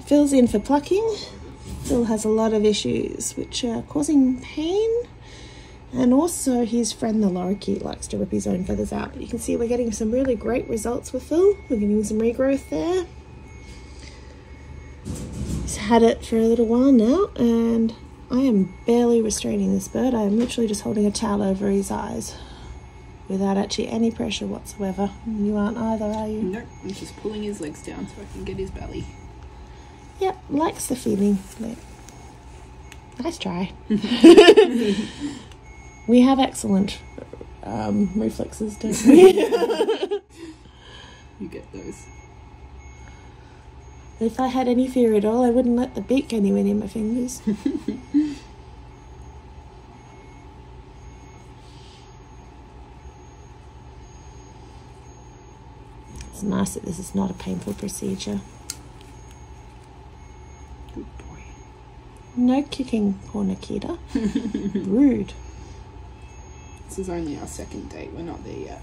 Phil's in for plucking. Phil has a lot of issues which are causing pain, and also his friend the lorikeet likes to rip his own feathers out. But you can see we're getting some really great results with Phil. We're getting some regrowth there. He's had it for a little while now, and I am barely restraining this bird. I am literally just holding a towel over his eyes without actually any pressure whatsoever. You aren't either, are you? Nope, I'm just pulling his legs down so I can get his belly. Yep, likes the feeling. Nice try. We have excellent reflexes, don't we? You get those. If I had any fear at all, I wouldn't let the beak get anywhere near my fingers. It's nice that this is not a painful procedure. Good boy. No kicking, poor Nikita. Rude. This is only our second date. We're not there yet.